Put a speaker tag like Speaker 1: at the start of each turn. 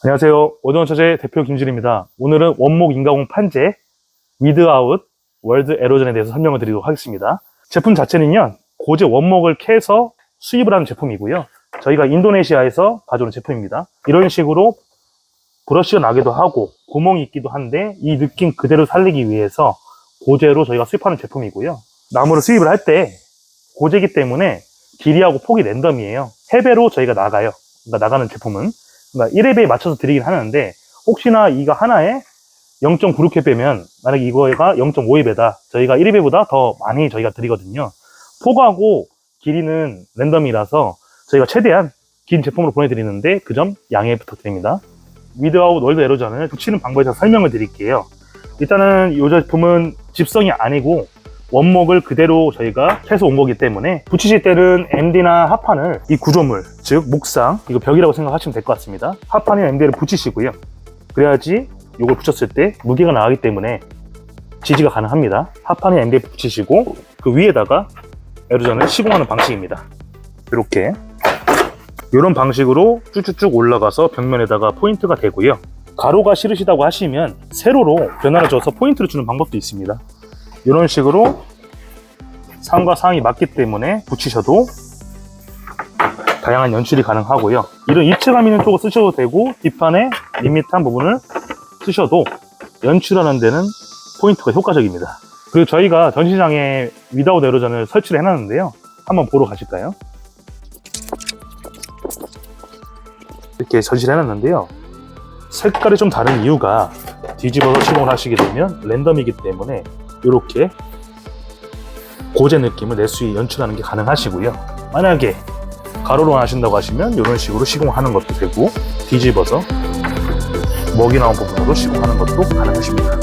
Speaker 1: 안녕하세요. 오전처제 대표 김진입니다. 오늘은 원목 인가공 판재 위드아웃 월드 에로전에 대해서 설명을 드리도록 하겠습니다. 제품 자체는요, 고제 원목을 캐서 수입을 하는 제품이고요. 저희가 인도네시아에서 가져온 제품입니다. 이런 식으로 브러쉬가 나기도 하고 구멍이 있기도 한데 이 느낌 그대로 살리기 위해서 고제로 저희가 수입하는 제품이고요. 나무를 수입을 할 때 고제이기 때문에 길이하고 폭이 랜덤이에요. 해배로 저희가 나가요. 그러니까 나가는 제품은. 그러니까 1회배에 맞춰서 드리긴 하는데 혹시나 이거 하나에 0.96회 빼면 만약에 이거가 0.5회배다. 저희가 1회배보다 더 많이 저희가 드리거든요. 폭하고 길이는 랜덤이라서 저희가 최대한 긴 제품으로 보내드리는데 그 점 양해 부탁드립니다. 위드아웃 월드 에로전을 붙이는 방법에 대해서 설명을 드릴게요. 일단은 이 제품은 집성이 아니고 원목을 그대로 저희가 캐서 온 거기 때문에 붙이실 때는 MD나 합판을 이 구조물, 즉 목상, 이거 벽이라고 생각하시면 될 것 같습니다. 합판이나 MD를 붙이시고요. 그래야지 이걸 붙였을 때 무게가 나가기 때문에 지지가 가능합니다. 합판이나 MD에 붙이시고 그 위에다가 에로전을 시공하는 방식입니다. 이렇게 이런 방식으로 쭉쭉쭉 올라가서 벽면에다가 포인트가 되고요. 가로가 싫으시다고 하시면 세로로 변화를 줘서 포인트를 주는 방법도 있습니다. 이런 식으로 상과 상이 맞기 때문에 붙이셔도 다양한 연출이 가능하고요. 이런 입체감 있는 쪽을 쓰셔도 되고 뒷판에 밋밋한 부분을 쓰셔도 연출하는 데는 포인트가 효과적입니다. 그리고 저희가 전시장에 위드아웃 에로전을 설치를 해놨는데요. 한번 보러 가실까요? 이렇게 전시를 해놨는데요. 색깔이 좀 다른 이유가 뒤집어서 시공을 하시게 되면 랜덤이기 때문에 이렇게 고제 느낌을 낼 수 연출하는 게 가능하시고요. 만약에 가로로 하신다고 하시면 이런 식으로 시공하는 것도 되고 뒤집어서 먹이 나온 부분으로 시공하는 것도 가능하십니다.